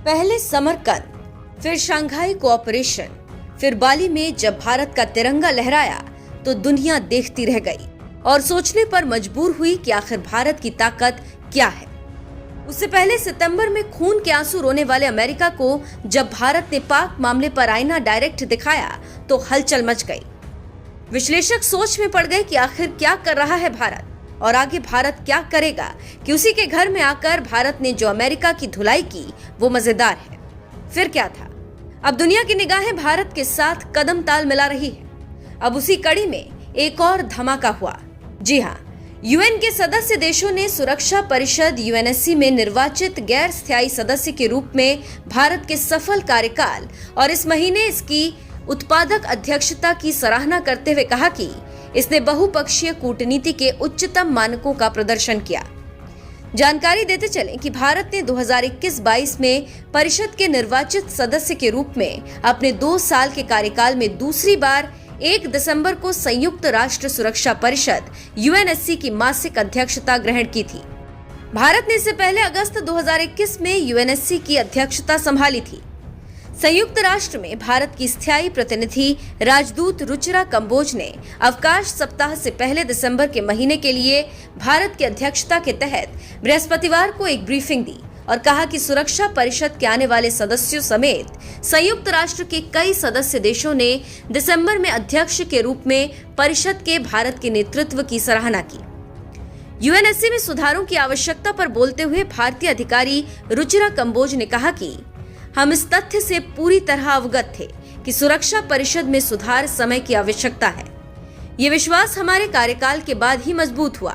पहले समरकंद, फिर Shanghai cooperation, फिर बाली में जब भारत का तिरंगा लहराया तो दुनिया देखती रह गई और सोचने पर मजबूर हुई कि आखिर भारत की ताकत क्या है। उससे पहले सितंबर में खून के आंसू रोने वाले अमेरिका को जब भारत ने पाक मामले पर आईना डायरेक्ट दिखाया तो हलचल मच गई। विश्लेषक सोच में पड़ गए कि आखिर क्या कर रहा है भारत और आगे भारत क्या करेगा कि उसी के घर में आकर भारत ने जो अमेरिका की धुलाई की वो मजेदार है। फिर क्या था? अब दुनिया की निगाहें भारत के साथ कदम ताल मिला रही है। अब उसी कड़ी में एक और धमाका हुआ। जी हाँ, यूएन के सदस्य देशों ने सुरक्षा परिषद यूएनएससी में निर्वाचित गैर स्थायी सदस्य के रूप में भारत के सफल कार्यकाल और इस महीने इसकी उत्पादक अध्यक्षता की सराहना करते हुए कहा कि इसने बहुपक्षीय कूटनीति के उच्चतम मानकों का प्रदर्शन किया। जानकारी देते चलें कि भारत ने 2021-22 में परिषद के निर्वाचित सदस्य के रूप में अपने 2 साल के कार्यकाल में दूसरी बार 1 दिसंबर को संयुक्त राष्ट्र सुरक्षा परिषद यूएनएससी की मासिक अध्यक्षता ग्रहण की थी। भारत ने इससे पहले अगस्त 2021 में यूएनएससी की अध्यक्षता संभाली थी। संयुक्त राष्ट्र में भारत की स्थायी प्रतिनिधि राजदूत रुचिरा कंबोज ने अवकाश सप्ताह से पहले दिसंबर के महीने के लिए भारत की अध्यक्षता के तहत बृहस्पतिवार को एक ब्रीफिंग दी और कहा कि सुरक्षा परिषद के आने वाले सदस्यों समेत संयुक्त राष्ट्र के कई सदस्य देशों ने दिसंबर में अध्यक्ष के रूप में परिषद के भारत के नेतृत्व की सराहना की। यूएनएससी में सुधारों की आवश्यकता पर बोलते हुए भारतीय अधिकारी रुचिरा कंबोज ने कहा कि हम इस तथ्य से पूरी तरह अवगत थे कि सुरक्षा परिषद में सुधार समय की आवश्यकता है। ये विश्वास हमारे कार्यकाल के बाद ही मजबूत हुआ।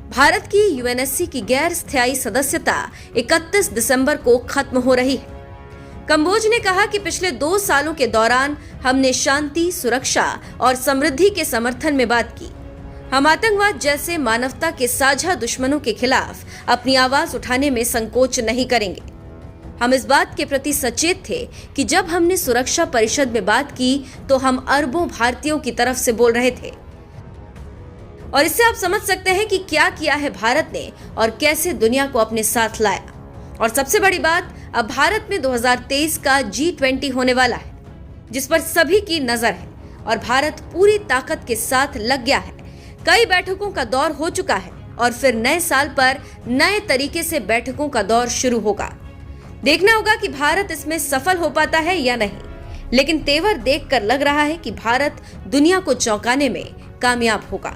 भारत की यूएनएससी की गैर स्थायी सदस्यता 31 दिसंबर को खत्म हो रही है। कंबोज ने कहा कि पिछले 2 सालों के दौरान हमने शांति, सुरक्षा और समृद्धि के समर्थन में बात की। हम आतंकवाद जैसे मानवता के साझा दुश्मनों के खिलाफ अपनी आवाज उठाने में संकोच नहीं करेंगे। हम इस बात के प्रति सचेत थे कि जब हमने सुरक्षा परिषद में बात की तो हम अरबों भारतीयों की तरफ से बोल रहे थे। और इससे आप समझ सकते हैं कि क्या किया है भारत ने और कैसे दुनिया को अपने साथ लाया। और सबसे बड़ी बात, अब भारत में 2023 का G20 होने वाला है जिस पर सभी की नजर है और भारत पूरी ताकत के साथ लग गया है। कई बैठकों का दौर हो चुका है और फिर नए साल पर नए तरीके से बैठकों का दौर शुरू होगा। देखना होगा कि भारत इसमें सफल हो पाता है या नहीं, लेकिन तेवर देखकर लग रहा है कि भारत दुनिया को चौंकाने में कामयाब होगा।